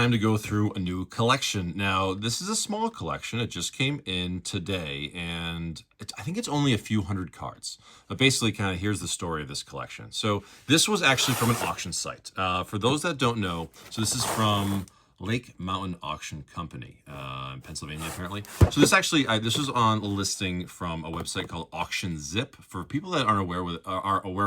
time to go through a new collection. Now, this is a small collection. It just came in today, and I think it's only a few hundred cards. But basically, kind of here's the story of this collection. So this was actually from an auction site. For those that don't know, so this is from Lake Mountain Auction Company in Pennsylvania, apparently. So this actually, this was on a listing from a website called Auction Zip. For people that aren't aware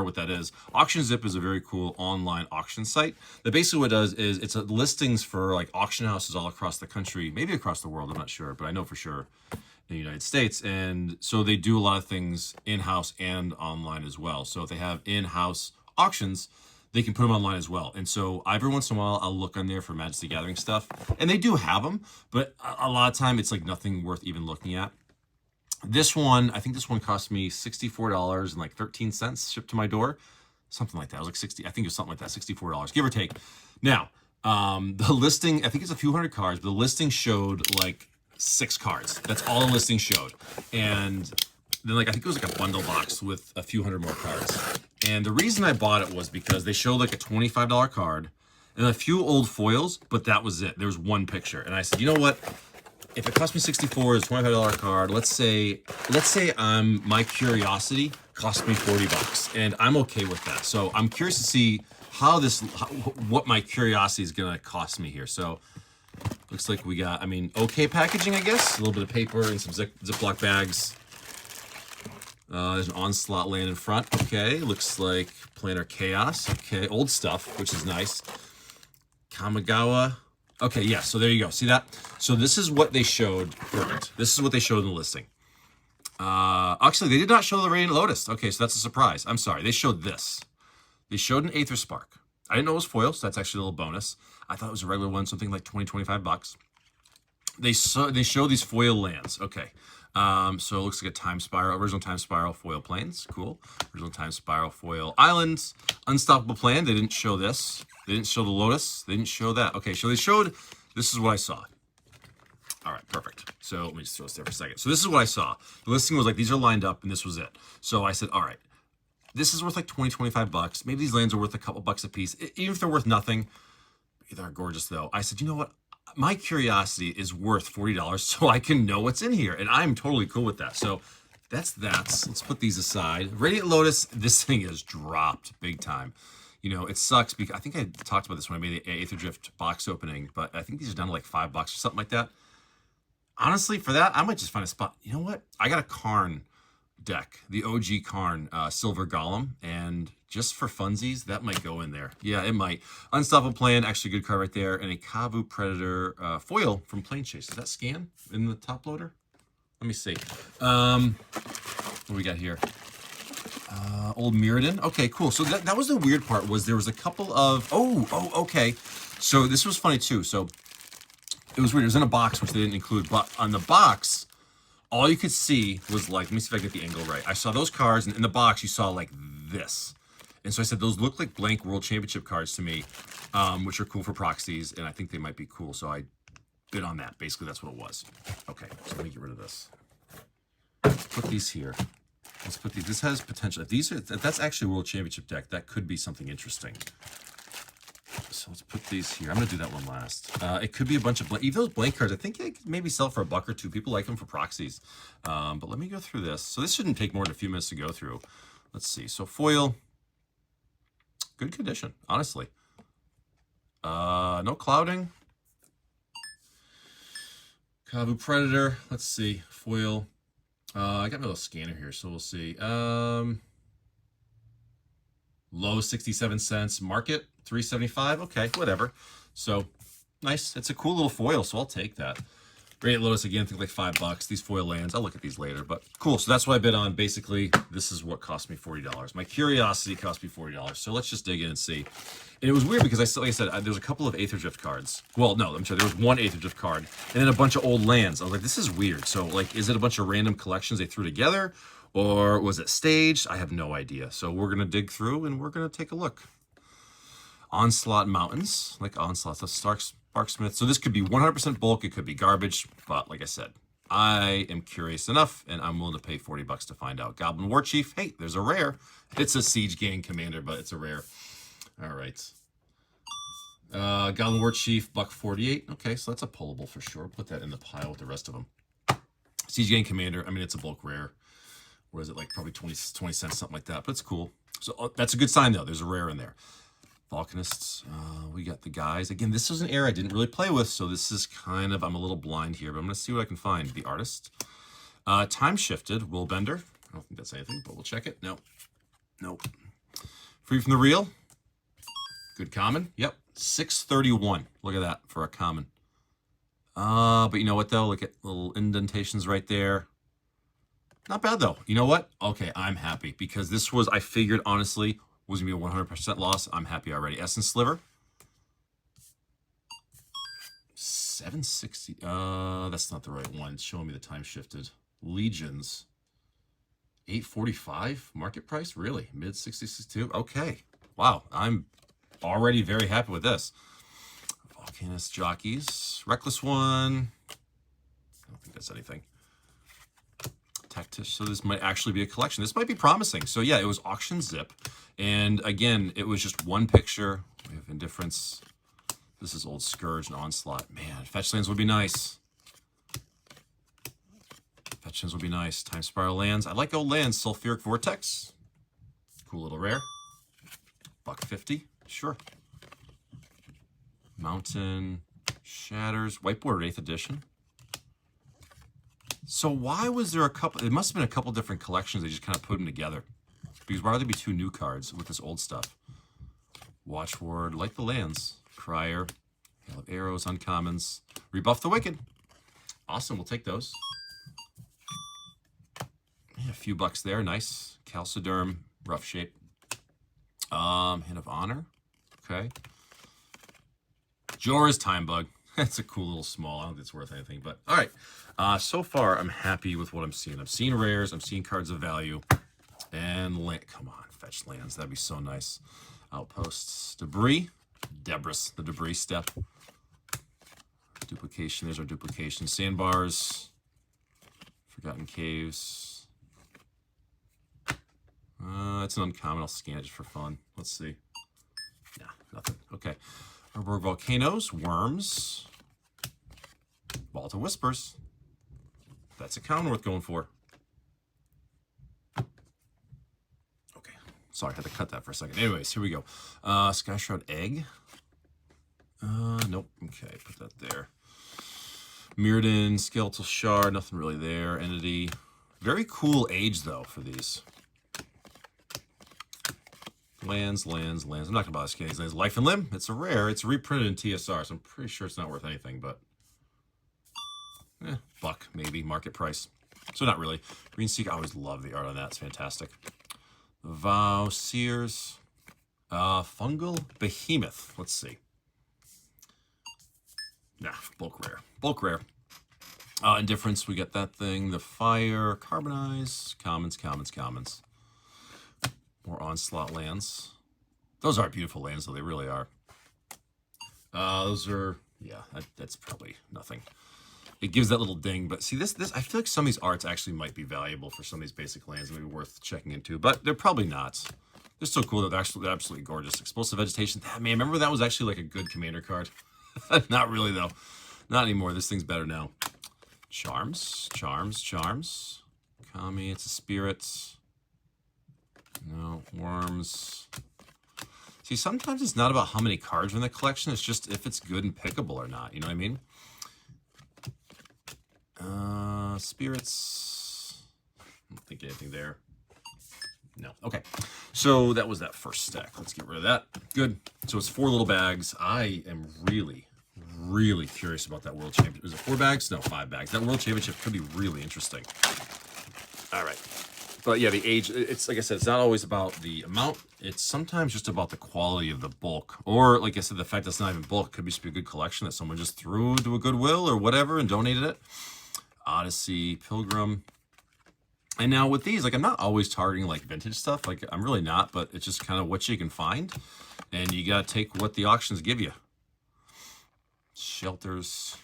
what that is, Auction Zip is a very cool online auction site that basically what it does is it's listings for like auction houses all across the country, maybe across the world, I'm not sure, but I know for sure in the United States. And so they do a lot of things in-house and online as well. So if they have in-house auctions, they can put them online as well. And so every once in a while, I'll look on there for Magic the Gathering stuff. And they do have them, but a lot of time it's like nothing worth even looking at. This one, I think this one cost me $64 and like 13 cents shipped to my door. Something like that. It was like 60, I think it was something like that, $64, give or take. Now, the listing, I think it's a few hundred cards, but the listing showed like 6 cards. That's all the listing showed. And then like I think it was like a bundle box with a few hundred more cards. And the reason I bought it was because they showed like a $25 card and a few old foils, but that was it. There was one picture. And I said, you know what? If it cost me 64, it's a $25 card. Let's say my curiosity cost me 40 bucks, and I'm okay with that. So I'm curious to see what my curiosity is gonna cost me here. So looks like we got, okay packaging, I guess. A little bit of paper and some Ziploc bags. There's an Onslaught land in front. Okay, looks like Planar Chaos. Okay, old stuff, which is nice. Kamigawa. Okay, yeah, so there you go. See that? So this is what they showed. Perfect. This is what they showed in the listing. Actually, they did not show the Radiant Lotus. Okay, so that's a surprise. I'm sorry. They showed this. They showed an Aether Spark. I didn't know it was foil, so that's actually a little bonus. I thought it was a regular one, something like 20, 25 bucks. They show these foil lands. Okay. So it looks like a Time Spiral, original Time Spiral foil planes. Cool. Original Time Spiral foil islands. Unstoppable Plan. They didn't show this. They didn't show the Lotus. They didn't show that. Okay, so they showed, this is what I saw. All right, perfect. So let me just throw this there for a second. So this is what I saw. The listing was like, these are lined up and this was it. So I said, all right, this is worth like 20, 25 bucks. Maybe these lands are worth a couple bucks a piece. Even if they're worth nothing, they're gorgeous though. I said, you know what? My curiosity is worth $40 so I can know what's in here. And I'm totally cool with that. So that's that. Let's put these aside. Radiant Lotus, this thing has dropped big time. You know, it sucks because I think I talked about this when I made the Aether Drift box opening, but I think these are down to like $5 or something like that. Honestly, for that, I might just find a spot. You know what? I got a Karn deck, the OG Karn Silver Golem, and just for funsies, that might go in there. Yeah, it might. Unstoppable Plan, actually a good card right there, and a Kavu Predator foil from Plane Chase. Is that scan in the top loader? Let me see. What do we got here? Old Mirrodin. Okay, cool. So that was the weird part, was there was a couple of, okay. So this was funny too. So it was weird. It was in a box, which they didn't include, but on the box, all you could see was like, let me see if I get the angle right. I saw those cards, and in the box, you saw like this. And so I said, those look like blank World Championship cards to me, which are cool for proxies, and I think they might be cool. So I bid on that. Basically, that's what it was. Okay, so let me get rid of this. Let's put these here. Let's put these. This has potential. If that's actually a World Championship deck, that could be something interesting. So let's put these here. I'm going to do that one last. It could be a bunch of blank. Even those blank cards, I think they could maybe sell for $1 or $2. People like them for proxies. But let me go through this. So this shouldn't take more than a few minutes to go through. Let's see. So foil. Good condition, honestly. No clouding. Kavu Predator. Let's see. Foil. I got my little scanner here, so we'll see. Low 67 cents. Market 375. Okay, whatever. So nice. It's a cool little foil, so I'll take that. Radiant Lotus again, I think like $5. These foil lands, I'll look at these later, but cool. So that's what I bid on. Basically, this is what cost me $40. My curiosity cost me $40. So let's just dig in and see. And it was weird because like I said, there's a couple of Aether Drift cards. Well, no, I'm sorry. There was one Aether Drift card and then a bunch of old lands. I was like, this is weird. So like, is it a bunch of random collections they threw together, or was it staged? I have no idea. So we're going to dig through and we're going to take a look. Onslaught Mountains, like Onslaught, the Sparksmith. So this could be 100% bulk. It could be garbage. But like I said, I am curious enough, and I'm willing to pay $40 to find out. Goblin War Chief. Hey, there's a rare. It's a Siege Gang Commander, but it's a rare. All right. Goblin War Chief, buck 48. Okay, so that's a pullable for sure. Put that in the pile with the rest of them. Siege Gang Commander, I mean, it's a bulk rare. What is it, like probably 20 cents, something like that, but it's cool. So that's a good sign, though. There's a rare in there. Volcanists, we got the guys. Again, this is an era I didn't really play with, so this is kind of, I'm a little blind here, but I'm going to see what I can find. The Artist. Time Shifted, Willbender. I don't think that's anything, but we'll check it. No. Nope. Free from the Real. Good common. Yep. 631. Look at that for a common. But you know what, though? Look at little indentations right there. Not bad, though. You know what? Okay, I'm happy because this was, I figured, honestly, was going to be a 100% loss. I'm happy already. Essence Sliver. 760. That's not the right one. It's showing me the Time Shifted. Legions. 845 market price? Really? Mid 662? Okay. Wow. I'm already very happy with this. Volcanist Jockeys. Reckless One. I don't think that's anything. Tactish. So this might actually be a collection. This might be promising. So yeah, it was Auction Zip. And again, it was just one picture. We have Indifference. This is Old Scourge and Onslaught. Man, Fetch Lands would be nice. Fetch Lands would be nice. Time Spiral Lands. I like old lands. Sulfuric Vortex. Cool little rare. Buck 50. Sure. Mountain. Shatters. Whiteboard 8th edition. So why was there a couple? It must have been a couple different collections. They just kind of put them together. Because why would there be two new cards with this old stuff? Watchword, like the lands. Crier, Hail of Arrows, uncommons. Rebuff the Wicked. Awesome, we'll take those. Yeah, a few bucks there, nice. Calciderm, rough shape. Hand of Honor, okay. Jorah's Time Bug. That's a cool little small. I don't think it's worth anything, but all right. So far, I'm happy with what I'm seeing. I'm seeing rares. I'm seeing cards of value. And come on, fetch lands. That'd be so nice. Outposts. Debris. Debris. The debris step. Duplication. There's our duplication. Sandbars. Forgotten Caves. It's an uncommon. I'll scan it just for fun. Let's see. Nah, nothing. Okay. Urborg Volcanoes. Worms. Vault of Whispers. That's a common worth going for. Okay. Sorry, I had to cut that for a second. Anyways, here we go. Skyshroud Egg. Nope. Okay, put that there. Mirrodin, Skeletal Shard, nothing really there. Entity. Very cool age, though, for these. Lands. I'm not going to bother scanning these lands. Life and Limb. It's a rare. It's reprinted in TSR, so I'm pretty sure it's not worth anything, but... buck, maybe, market price. So not really. Green Seek, I always love the art on that. It's fantastic. Vow, Sears. Fungal Behemoth. Let's see. Nah, bulk rare. Bulk rare. Indifference, we get that thing. The Fire, Carbonize. Commons. More Onslaught lands. Those are beautiful lands, though. They really are. Those are... Yeah, that's probably nothing. It gives that little ding, but see this I feel like some of these arts actually might be valuable for some of these basic lands, maybe worth checking into, but they're probably not. They're so cool. They're absolutely gorgeous. Explosive Vegetation. Man, remember that was actually like a good commander card. Not really though. Not anymore. This thing's better now. Charms. Kami. It's a spirit. No worms. See, sometimes it's not about how many cards are in the collection. It's just if it's good and pickable or not. You know what I mean? Spirits. I don't think anything there. No. Okay. So that was that first stack. Let's get rid of that. Good. So it's 4 little bags. I am really curious about that World Championship. Was it 4 bags? No, 5 bags. That World Championship could be really interesting. All right. But yeah, the age, it's like I said, it's not always about the amount. It's sometimes just about the quality of the bulk. Or, like I said, the fact that it's not even bulk could just be a good collection that someone just threw to a Goodwill or whatever and donated it. Odyssey, Pilgrim. And now with these, like, I'm not always targeting, like, vintage stuff. Like, I'm really not, but it's just kind of what you can find. And you got to take what the auctions give you. Shelters.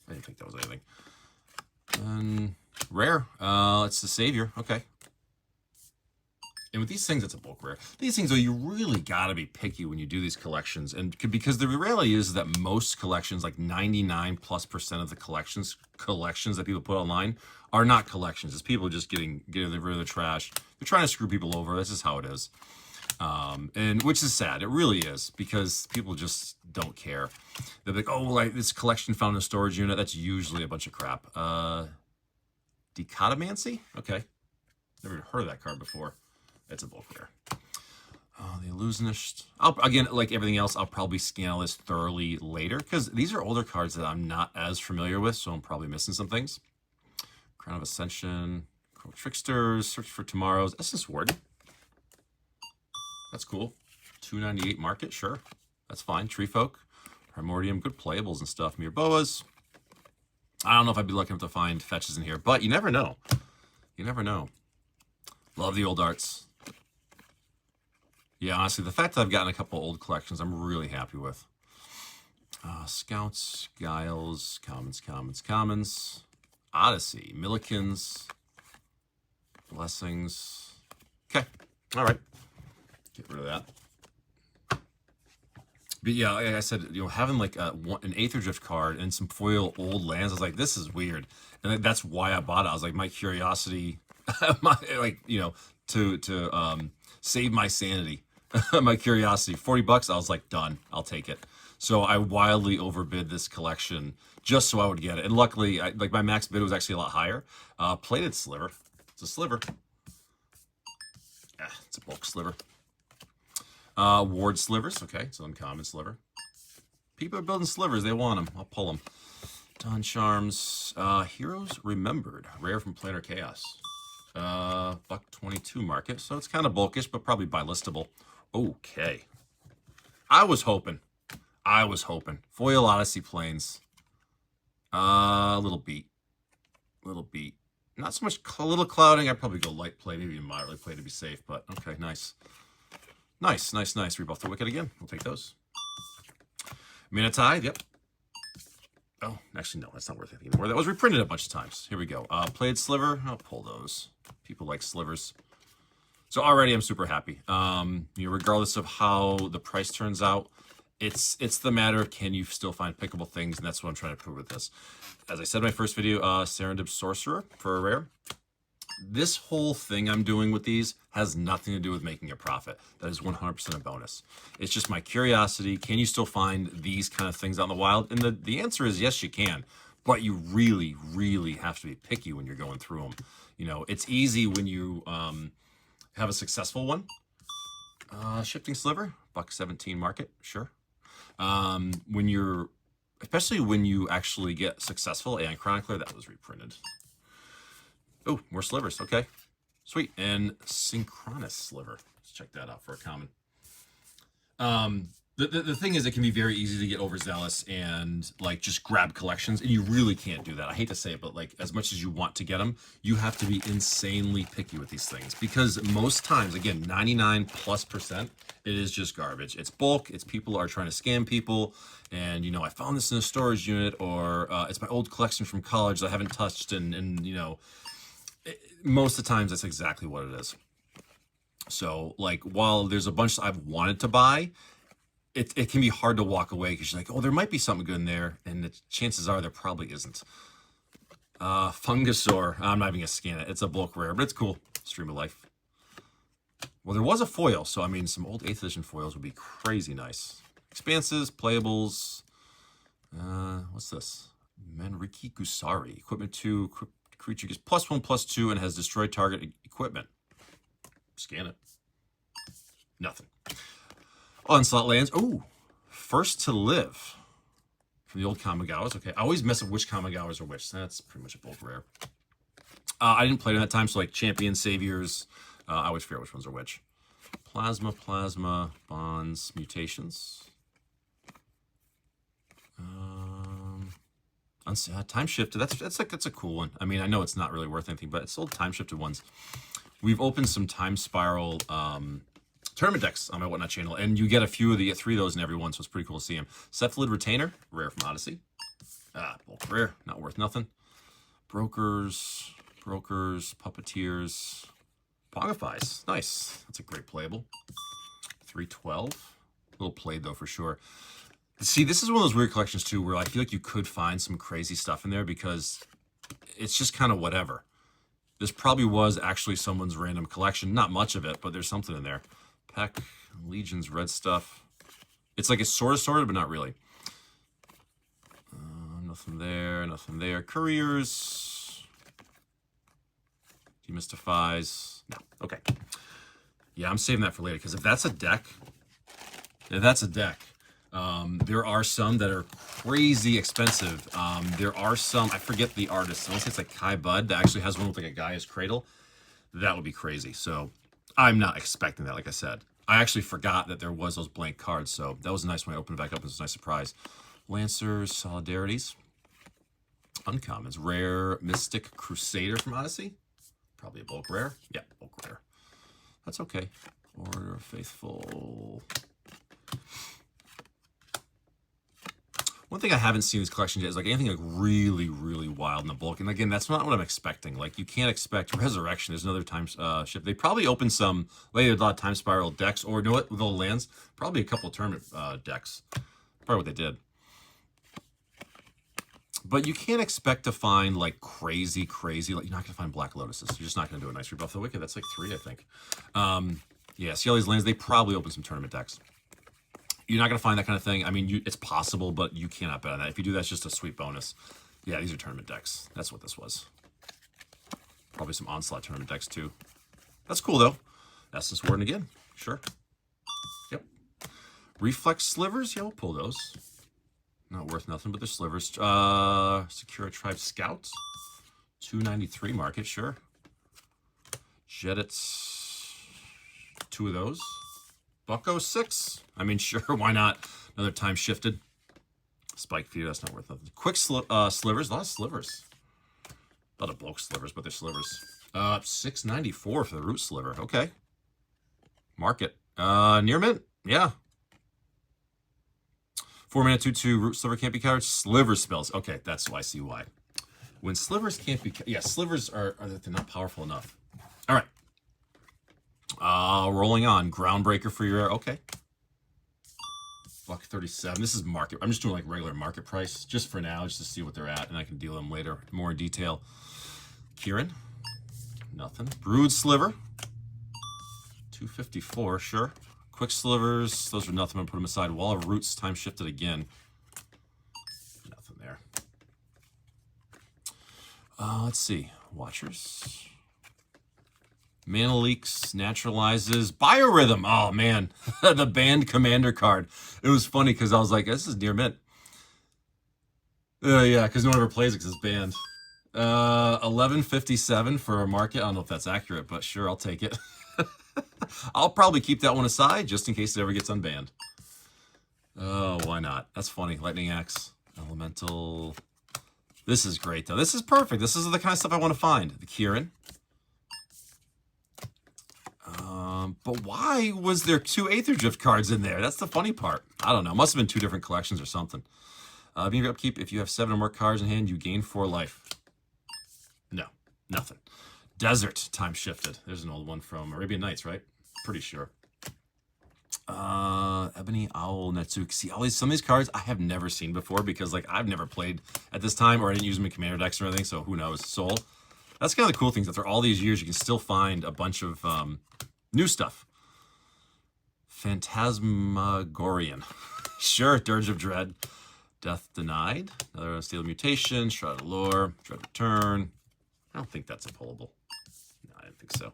I didn't think that was anything. And rare. It's the Savior. Okay. And with these things, it's a bulk rare. These things, though, you really got to be picky when you do these collections. And because the reality is that most collections, like 99+% of the collections that people put online, are not collections. It's people just getting rid of their trash. They're trying to screw people over. This is how it is. And which is sad. It really is, because people just don't care. They're like, oh, like this collection found in a storage unit. That's usually a bunch of crap. Decotomancy? Okay. Never heard of that card before. It's a bulk rare. The Illusionist. Again, like everything else, I'll probably scan this thoroughly later, because these are older cards that I'm not as familiar with, so I'm probably missing some things. Crown of Ascension, Tricksters, Search for Tomorrows, Essence Warden. That's cool. 298 market, sure. That's fine. Tree Folk, Primordium, good playables and stuff. Mere Boas. I don't know if I'd be lucky enough to find fetches in here, but you never know. You never know. Love the old arts. Yeah, honestly, the fact that I've gotten a couple old collections, I'm really happy with. Scouts, Giles, Commons. Odyssey, Millikins, Blessings. Okay, all right. Get rid of that. But yeah, like I said, having like an Aether Drift card and some foil old lands, I was like, this is weird. And that's why I bought it. I was like, my curiosity, to save my sanity, my curiosity. $40, I was like, done. I'll take it. So I wildly overbid this collection just so I would get it. And luckily, like my max bid was actually a lot higher. Plated Sliver. It's a sliver. It's a bulk sliver. Ward Slivers. Okay, it's an uncommon sliver. People are building slivers. They want them. I'll pull them. Dawn Charms. Heroes Remembered. Rare from Planar Chaos. $1.22 market. So it's kind of bulkish, but probably buy listable. Okay. I was hoping. Foil Odyssey Plains. Little beat. Not so much little clouding. I'd probably go light play, maybe moderately play to be safe, but okay, nice. Rebuff the Wicked again. We'll take those. Minotide, yep. Oh, actually, no, that's not worth anything anymore. That was reprinted a bunch of times. Here we go. Plated Sliver. I'll pull those. People like slivers. So already I'm super happy. Regardless of how the price turns out, it's the matter of, can you still find pickable things, and that's what I'm trying to prove with this. As I said in my first video, Serendib Sorcerer for a rare. This whole thing I'm doing with these has nothing to do with making a profit. That is 100% a bonus. It's just my curiosity. Can you still find these kind of things out in the wild? And the answer is yes, you can. But you really, really have to be picky when you're going through them. It's easy when you have a successful one. Shifting Sliver, $1.17 market, sure. Especially when you actually get successful, and Chronicler, that was reprinted. Oh, more slivers. Okay. Sweet. And Synchronous Sliver. Let's check that out for a common. The thing is, it can be very easy to get overzealous and like just grab collections, and you really can't do that. I hate to say it, but like as much as you want to get them, you have to be insanely picky with these things, because most times, again, 99+%, it is just garbage. It's bulk. It's people are trying to scam people, and I found this in a storage unit, or it's my old collection from college that I haven't touched, and most of the times that's exactly what it is. So like, while there's a bunch I've wanted to buy, it can be hard to walk away, because you're like, oh, there might be something good in there, and the chances are there probably isn't. Fungusaur. I'm not even gonna scan it. It's a bulk rare, but it's cool. Stream of Life. Well, there was a foil, so I mean, some old 8th edition foils would be crazy nice. Expanses, playables. What's this? Manriki Gusari. Equipment 2. Creature gets +1/+2 and has destroyed target equipment. Scan it. Nothing. Onslaught Lands. Oh, First to Live from the old Kamigawas. Okay, I always mess up which Kamigawas are which. That's pretty much a bulk rare. I didn't play it in that time, so like Champions, Saviors. I always forget which ones are which. Plasma, Bonds, Mutations. Time Shifted. That's a cool one. I mean, I know it's not really worth anything, but it's old Time Shifted ones. We've opened some Time Spiral tournament decks on my Whatnot channel, and you get 3 of those in every one, so it's pretty cool to see them. Cephalid Retainer, rare from Odyssey. Bulk rare, not worth nothing. Brokers, Puppeteers, Bogifies. Nice. That's a great playable. 312. A little played, though, for sure. See, this is one of those weird collections, too, where I feel like you could find some crazy stuff in there because it's just kind of whatever. This probably was actually someone's random collection. Not much of it, but there's something in there. Peck, Legion's red stuff. It's like it's sort of sorted, but not really. Nothing there, nothing there. Couriers. Demystifies. No, okay. Yeah, I'm saving that for later, because if that's a deck, there are some that are crazy expensive. There are some, I forget the artist. I want to say it's like Kai Bud that actually has one with like a Gaia's Cradle. That would be crazy. So I'm not expecting that, like I said. I actually forgot that there was those blank cards, so that was nice when I opened it back up. It was a nice surprise. Lancers, Solidarities. Uncommons. Rare Mystic Crusader from Odyssey. Probably a bulk rare. Yeah, bulk rare. That's okay. Order of Faithful. One thing I haven't seen in this collection yet is like anything like really, really wild in the bulk. And again, that's not what I'm expecting. Like you can't expect Resurrection. There's another time ship. They probably opened some later, a lot of Time Spiral decks, or you know what, with all the lands, probably a couple of tournament decks. Probably what they did. But you can't expect to find like crazy, like you're not going to find Black Lotuses. You're just not going to do a nice Rebuff the Wicked. That's like 3, I think. Yeah, see all these lands, they probably open some tournament decks. You're not going to find that kind of thing. I mean, it's possible, but you cannot bet on that. If you do, that's just a sweet bonus. Yeah, these are tournament decks. That's what this was. Probably some Onslaught tournament decks, too. That's cool, though. Essence Warden again. Sure. Yep. Reflex Slivers. Yeah, we'll pull those. Not worth nothing, but they're slivers. Secura Tribe Scouts. 293 market, sure. Jedits. 2 of those. Bucko 6. I mean, sure, why not? Another time shifted. Spike Feeder, that's not worth nothing. Quick slivers, a lot of slivers. A lot of bulk slivers, but they're slivers. 694 for the root sliver. Okay. Market. Near mint, yeah. 4-mana 2/2 root sliver can't be countered. Sliver spells. Okay, that's why I see why. When slivers can't be, yeah, slivers are they're not powerful enough. All right. Rolling on. Groundbreaker for your, okay. $137. This is market. I'm just doing like regular market price just for now, just to see what they're at, and I can deal them later more in detail. Kieran. Nothing. Brood Sliver. 254, sure. Quick Slivers. Those are nothing. I'm going to put them aside. Wall of Roots. Time shifted again. Nothing there. Let's see. Watchers. Mana Leaks, Naturalizes, Biorhythm. Oh, man. The Banned Commander card. It was funny because I was like, this is near mint. Yeah, because no one ever plays it because it's banned. 1157 for a market. I don't know if that's accurate, but sure, I'll take it. I'll probably keep that one aside just in case it ever gets unbanned. Oh, why not? That's funny. Lightning Axe, Elemental. This is great, though. This is perfect. This is the kind of stuff I want to find. The Kieran. But why was there 2 Aether Drift cards in there? That's the funny part. I don't know. Must have been 2 different collections or something. Being your upkeep, if you have 7 or more cards in hand, you gain 4 life. No, nothing. Desert, time shifted. There's an old one from Arabian Nights, right? Pretty sure. Ebony Owl, Netsuki. See, some of these cards I have never seen before because like I've never played at this time, or I didn't use them in Commander decks or anything, so who knows. Soul. That's kind of the cool things. After all these years, you can still find a bunch of new stuff. Phantasmagorian. Sure, Dirge of Dread. Death Denied. Another Steel Mutation. Shroud of Lore. Dread Return. I don't think that's a pullable. No, I didn't think so.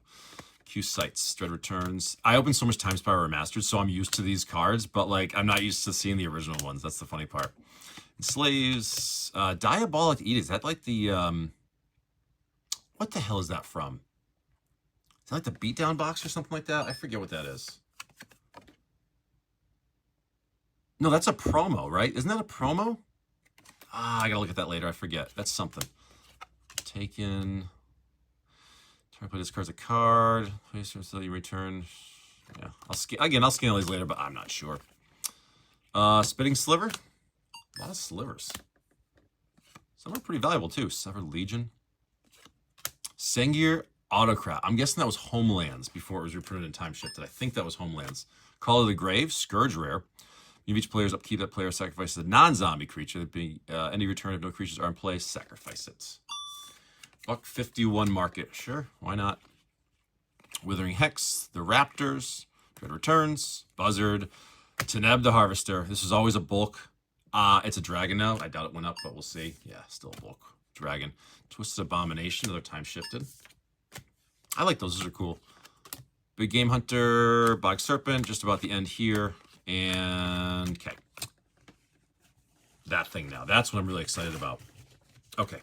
Q Sights. Dread Returns. I opened so much Time Spiral Remastered, so I'm used to these cards, but like I'm not used to seeing the original ones. That's the funny part. Enslaves. Diabolic Edict. Is that like the... What the hell is that from? Is that like the Beatdown box or something like that? I forget what that is. No, that's a promo, right? Isn't that a promo? I gotta look at that later. I forget. That's something. Taken. Try to play this card as a card. Place until you return. Yeah, I'll scan all these later, but I'm not sure. Spitting Sliver. A lot of slivers. Some are pretty valuable too. Severed Legion. Sengir Autocrat. I'm guessing that was Homelands before it was reprinted and time shifted. I think that was Homelands. Call of the Grave, Scourge rare. You each player's upkeep, that player sacrifices a non-zombie creature. That being any return if no creatures are in play, sacrifice it. $1.51 market. Sure, why not? Withering Hex, the Raptors, Dread Returns, Buzzard, Teneb the Harvester. This is always a bulk. It's a dragon now. I doubt it went up, but we'll see. Yeah, still a bulk. Dragon. Twisted Abomination, another time shifted. I like those. Those are cool. Big Game Hunter, Black Serpent, just about the end here. And, okay. That thing now. That's what I'm really excited about. Okay.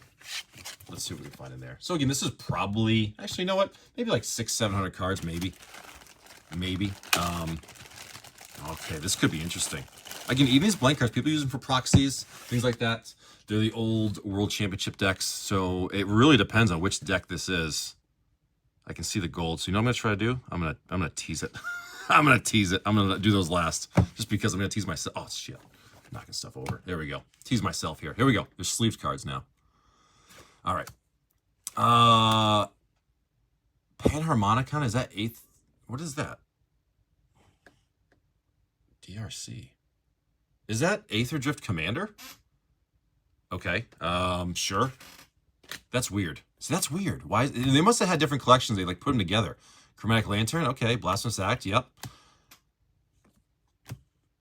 Let's see what we can find in there. So, again, this is probably, actually, you know what? Maybe like 600-700 cards, maybe. Maybe. Okay, this could be interesting. Again, even these blank cards, people use them for proxies, things like that. They're the old World Championship decks, so it really depends on which deck this is. I can see the gold. So you know what I'm gonna try to do? I'm gonna tease it. I'm gonna tease it. I'm gonna do those last, just because I'm gonna tease myself. Oh shit, knocking stuff over. There we go. Tease myself here. Here we go. There's sleeves cards now. All right. Panharmonicon, is that 8th? What is that? DRC. Is that Aether Drift Commander? Okay. Sure. That's weird. See, that's weird. Why? They must have had different collections. They like put them together. Chromatic Lantern. Okay. Blasphemous Act. Yep.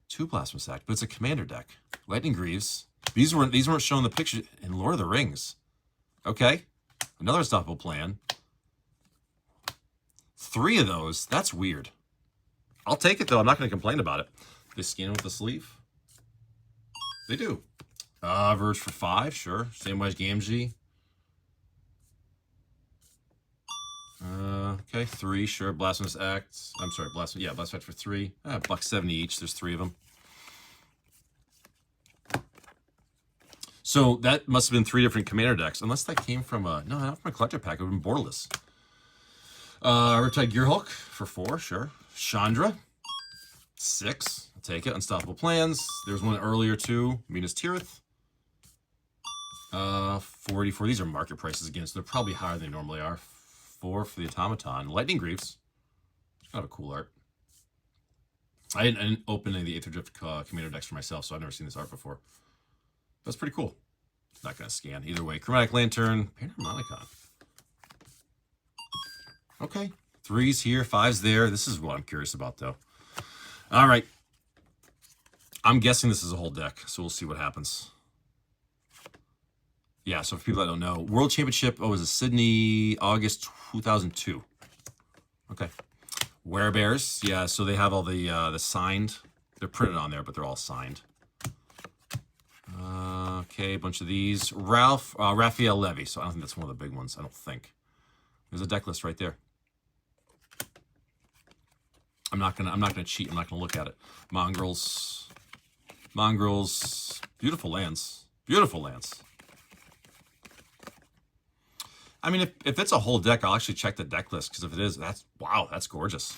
2 Blasphemous Act, but it's a commander deck. Lightning Greaves. These weren't shown in the picture in Lord of the Rings. Okay. Another Unstoppable Plan. 3 of those. That's weird. I'll take it though. I'm not going to complain about it. They scan with the sleeve. They do. Verge for 5, sure. Samwise Gamgee. Okay, 3, sure. Blasphemous Act. I'm sorry, Blasphemous Act for 3. $1.70 each. There's 3 of them. So that must have been 3 different commander decks, unless that came from a not from a collector pack. It would have been borderless. Riptide Gearhulk for 4, sure. Chandra, 6. I'll take it. Unstoppable Plans. There's one earlier too. Minas Tirith. 484. These are market prices again, so they're probably higher than they normally are. 4 for the Automaton. Lightning Greaves. Kind of a cool art. I didn't open any of the Aether Drift commander decks for myself, so I've never seen this art before. That's pretty cool. Not going to scan. Either way. Chromatic Lantern. Panharmonicon. Okay. 3s here, 5s there. This is what I'm curious about, though. All right. I'm guessing this is a whole deck, so we'll see what happens. Yeah, so for people that don't know, World Championship, was it Sydney, August 2002. Okay. Werebears, yeah, so they have all the signed. They're printed on there, but they're all signed. Okay, a bunch of these. Raphael Levy, so I don't think that's one of the big ones, I don't think. There's a deck list right there. I'm not gonna cheat, I'm not gonna look at it. Mongrels, beautiful lands. Beautiful lands. I mean, if it's a whole deck, I'll actually check the deck list, because if it is, that's gorgeous.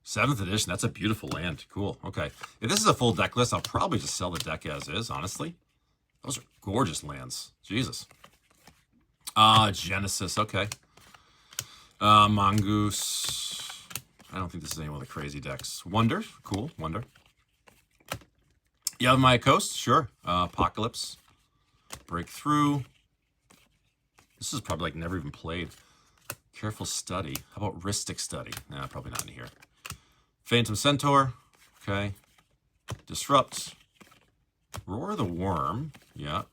7th edition, that's a beautiful land. Cool. Okay. If this is a full deck list, I'll probably just sell the deck as is, honestly. Those are gorgeous lands. Jesus. Genesis, okay. Mongoose. I don't think this is any one of the crazy decks. Wonder, cool, Wonder. Yavimaya Coast, sure. Apocalypse. Breakthrough. This is probably like never even played. Careful Study. How about Rhystic Study? Nah, probably not in here. Phantom Centaur. Okay. Disrupt. Roar the Worm. Yeah.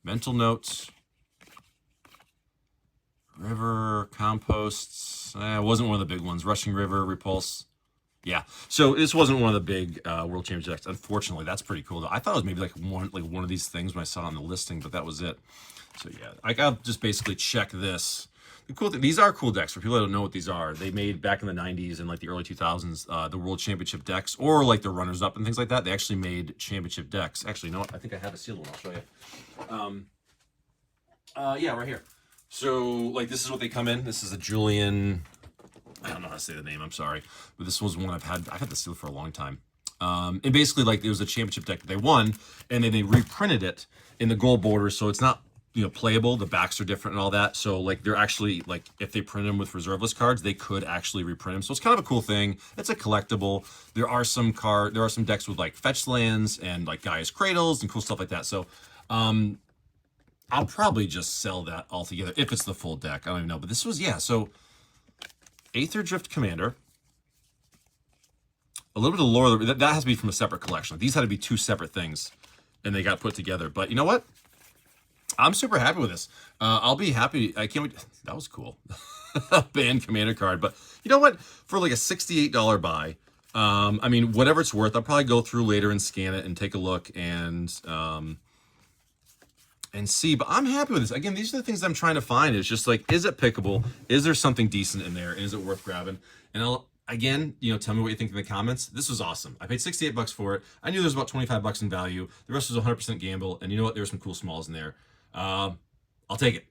Mental Notes. River. Composts. It wasn't one of the big ones. Rushing River. Repulse. Yeah. So this wasn't one of the big World Championship decks. Unfortunately, that's pretty cool though. I thought it was maybe like one of these things when I saw it on the listing, but that was it. So yeah, I'll just basically check this. The cool thing, these are cool decks. For people that don't know what these are, they made back in the 90s and like the early 2000s the World Championship decks, or like the runners-up and things like that. They actually made championship decks. Actually, you know what? I think I have a sealed one. I'll show you. Yeah, right here. So like this is what they come in. This is a Julian. I don't know how to say the name. I'm sorry, but this was one I've had this sealed for a long time. And basically, like, it was a championship deck that they won, and then they reprinted it in the gold border, so it's not playable. The backs are different and all that. So like they're actually like if they print them with reserve list cards, they could actually reprint them. So it's kind of a cool thing. It's a collectible. There are some decks with like fetch lands and like Gaia's Cradles and cool stuff like that. So I'll probably just sell that altogether if it's the full deck. I don't even know. But this was, yeah, so Aether Drift Commander. A little bit of lore, that has to be from a separate collection. These had to be two separate things, and they got put together. But you know what? I'm super happy with this. I'll be happy. I can't wait. That was cool. Banned Commander card. But you know what? For like a $68 buy, I mean, whatever it's worth, I'll probably go through later and scan it and take a look and see. But I'm happy with this. Again, these are the things I'm trying to find. It's just like, is it pickable? Is there something decent in there? And is it worth grabbing? And again, tell me what you think in the comments. This was awesome. I paid 68 bucks for it. I knew there was about 25 bucks in value. The rest was 100% gamble. And you know what? There were some cool smalls in there. I'll take it.